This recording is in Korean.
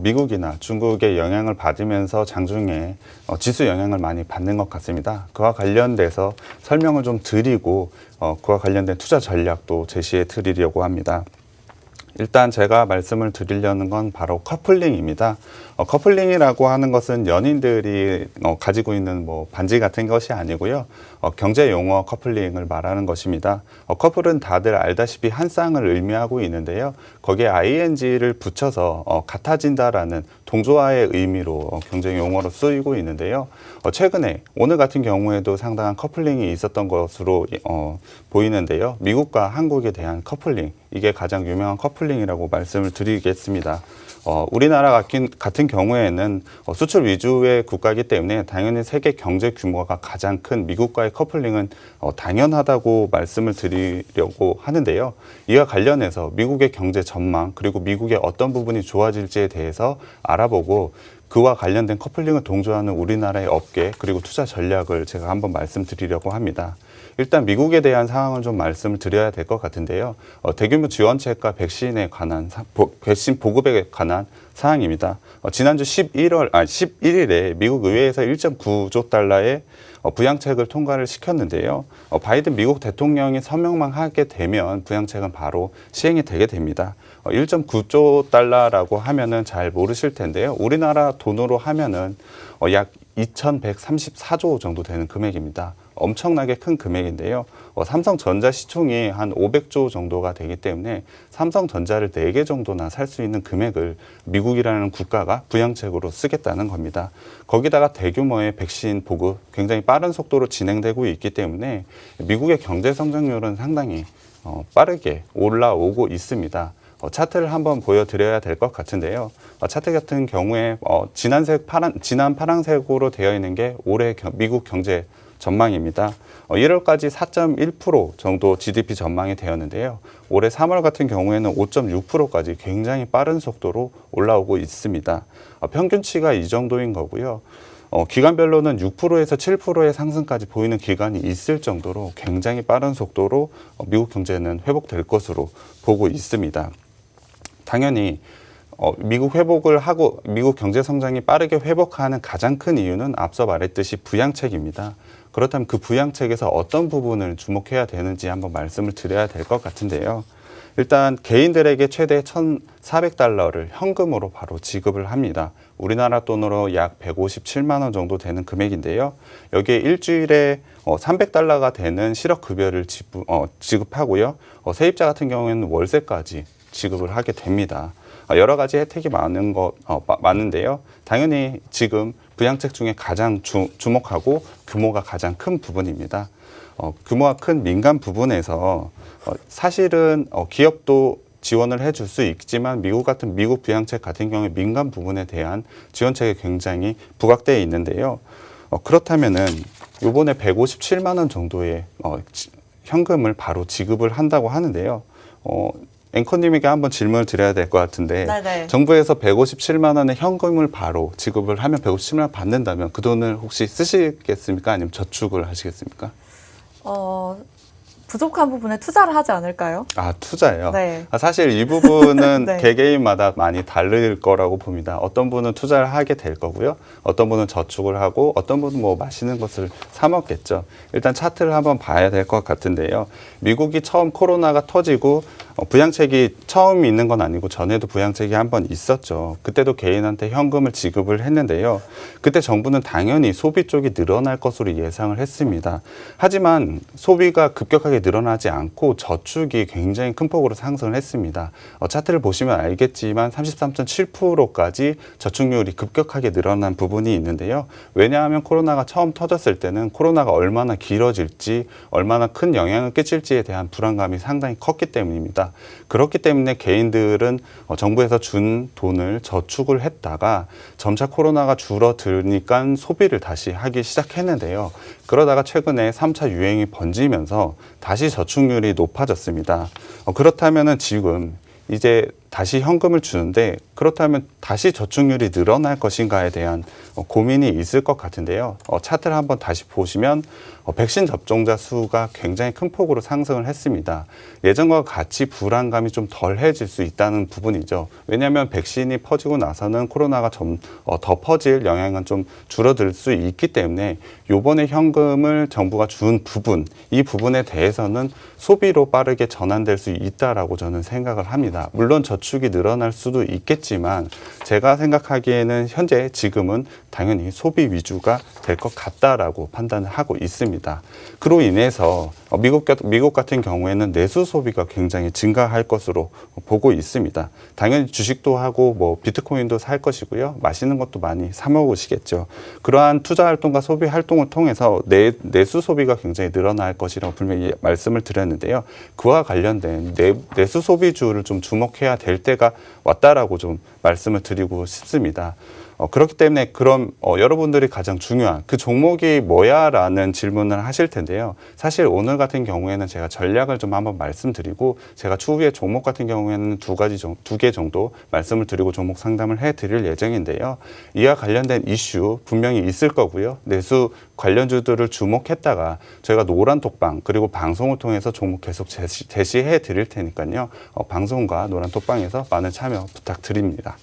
미국이나 중국의 영향을 받으면서 장중에 지수 영향을 많이 받는 것 같습니다. 그와 관련돼서 설명을 좀 드리고 그와 관련된 투자 전략도 제시해 드리려고 합니다. 일단 제가 말씀을 드리려는 건 바로 커플링입니다. 커플링이라고 하는 것은 연인들이 가지고 있는 뭐 반지 같은 것이 아니고요. 경제 용어 커플링을 말하는 것입니다. 커플은 다들 알다시피 한 쌍을 의미하고 있는데요. 거기에 ing를 붙여서 같아진다라는 동조화의 의미로 경제 용어로 쓰이고 있는데요. 최근에 오늘 같은 경우에도 상당한 커플링이 있었던 것으로 보이는데요. 미국과 한국에 대한 커플링, 이게 가장 유명한 커플링이라고 말씀을 드리겠습니다. 우리나라 같은 경우에는 수출 위주의 국가이기 때문에 당연히 세계 경제 규모가 가장 큰 미국과의 커플링은 당연하다고 말씀을 드리려고 하는데요. 이와 관련해서 미국의 경제 전망 그리고 미국의 어떤 부분이 좋아질지에 대해서 알아보고 그와 관련된 커플링을 동조하는 우리나라의 업계 그리고 투자 전략을 제가 한번 말씀드리려고 합니다. 일단 미국에 대한 상황을 좀 말씀을 드려야 될 것 같은데요. 대규모 지원책과 백신에 관한 백신 보급에 관한 사항입니다. 지난주 11일에 미국 의회에서 1.9조 달러의 부양책을 통과를 시켰는데요. 바이든 미국 대통령이 서명만 하게 되면 부양책은 바로 시행이 되게 됩니다. 1.9조 달러라고 하면은 잘 모르실 텐데요. 우리나라 돈으로 하면은 약 2,134조 정도 되는 금액입니다. 엄청나게 큰 금액인데요. 삼성전자 시총이 한 500조 정도가 되기 때문에 삼성전자를 4개 정도나 살 수 있는 금액을 미국이라는 국가가 부양책으로 쓰겠다는 겁니다. 거기다가 대규모의 백신 보급 굉장히 빠른 속도로 진행되고 있기 때문에 미국의 경제 성장률은 상당히 빠르게 올라오고 있습니다. 차트를 한번 보여드려야 될 것 같은데요. 차트 같은 경우에 진한 파란색으로 되어 있는 게 올해 미국 경제 전망입니다. 1월까지 4.1% 정도 GDP 전망이 되었는데요. 올해 3월 같은 경우에는 5.6%까지 굉장히 빠른 속도로 올라오고 있습니다. 평균치가 이 정도인 거고요. 기간별로는 6%에서 7%의 상승까지 보이는 기간이 있을 정도로 굉장히 빠른 속도로 미국 경제는 회복될 것으로 보고 있습니다. 당연히 미국 회복을 하고 미국 경제 성장이 빠르게 회복하는 가장 큰 이유는 앞서 말했듯이 부양책입니다. 그렇다면 그 부양책에서 어떤 부분을 주목해야 되는지 한번 말씀을 드려야 될 것 같은데요. 일단 개인들에게 최대 1,400달러를 현금으로 바로 지급을 합니다. 우리나라 돈으로 약 157만 원 정도 되는 금액인데요. 여기에 일주일에 300달러가 되는 실업급여를 지급하고요. 세입자 같은 경우에는 월세까지 지급을 하게 됩니다. 여러 가지 혜택이 많은데요. 당연히 지금 부양책 중에 가장 주목하고 규모가 가장 큰 부분입니다. 규모가 큰 민간 부분에서 사실은 기업도 지원을 해줄 수 있지만 미국 부양책 같은 경우에 민간 부분에 대한 지원책이 굉장히 부각되어 있는데요. 그렇다면은 이번에 157만 원 정도의 현금을 바로 지급을 한다고 하는데요. 앵커님에게 한번 질문을 드려야 될 것 같은데 네네. 정부에서 157만 원의 현금을 바로 지급을 하면 157만 원 받는다면 그 돈을 혹시 쓰시겠습니까? 아니면 저축을 하시겠습니까? 부족한 부분에 투자를 하지 않을까요? 투자예요? 네. 사실 이 부분은 네. 개개인마다 많이 다를 거라고 봅니다. 어떤 분은 투자를 하게 될 거고요. 어떤 분은 저축을 하고 어떤 분은 뭐 맛있는 것을 사 먹겠죠. 일단 차트를 한번 봐야 될 것 같은데요. 미국이 처음 코로나가 터지고 부양책이 처음 있는 건 아니고 전에도 부양책이 한 번 있었죠. 그때도 개인한테 현금을 지급을 했는데요. 그때 정부는 당연히 소비 쪽이 늘어날 것으로 예상을 했습니다. 하지만 소비가 급격하게 늘어나지 않고 저축이 굉장히 큰 폭으로 상승을 했습니다. 차트를 보시면 알겠지만 33.7%까지 저축률이 급격하게 늘어난 부분이 있는데요. 왜냐하면 코로나가 처음 터졌을 때는 코로나가 얼마나 길어질지 얼마나 큰 영향을 끼칠지에 대한 불안감이 상당히 컸기 때문입니다. 그렇기 때문에 개인들은 정부에서 준 돈을 저축을 했다가 점차 코로나가 줄어드니까 소비를 다시 하기 시작했는데요. 그러다가 최근에 3차 유행이 번지면서 다시 저축률이 높아졌습니다. 그렇다면은 지금 이제 다시 현금을 주는데 그렇다면 다시 저축률이 늘어날 것인가에 대한 고민이 있을 것 같은데요. 차트를 한번 다시 보시면 백신 접종자 수가 굉장히 큰 폭으로 상승을 했습니다. 예전과 같이 불안감이 좀 덜해질 수 있다는 부분이죠. 왜냐하면 백신이 퍼지고 나서는 코로나가 좀 더 퍼질 영향은 좀 줄어들 수 있기 때문에 요번에 현금을 정부가 준 부분, 이 부분에 대해서는 소비로 빠르게 전환될 수 있다라고 저는 생각을 합니다. 물론 저축이 늘어날 수도 있겠지만 제가 생각하기에는 현재 지금은 당연히 소비 위주가 될 것 같다라고 판단을 하고 있습니다. 그로 인해서 미국 같은 경우에는 내수 소비가 굉장히 증가할 것으로 보고 있습니다. 당연히 주식도 하고 뭐 비트코인도 살 것이고요. 맛있는 것도 많이 사 먹으시겠죠. 그러한 투자 활동과 소비 활동을 통해서 내수 소비가 굉장히 늘어날 것이라고 분명히 말씀을 드렸는데요. 그와 관련된 내수 소비주를 좀 주목해야 될 때가 왔다라고 좀 말씀을 드리고 싶습니다. 그렇기 때문에 그럼 여러분들이 가장 중요한 그 종목이 뭐야? 라는 질문을 하실 텐데요. 사실 오늘 같은 경우에는 제가 전략을 좀 한번 말씀드리고 제가 추후에 종목 같은 경우에는 두 개 정도 말씀을 드리고 종목 상담을 해드릴 예정인데요. 이와 관련된 이슈 분명히 있을 거고요. 내수 관련주들을 주목했다가 저희가 노란 톡방 그리고 방송을 통해서 종목 계속 제시해 드릴 테니까요. 방송과 노란 톡방에서 많은 참여 부탁드립니다.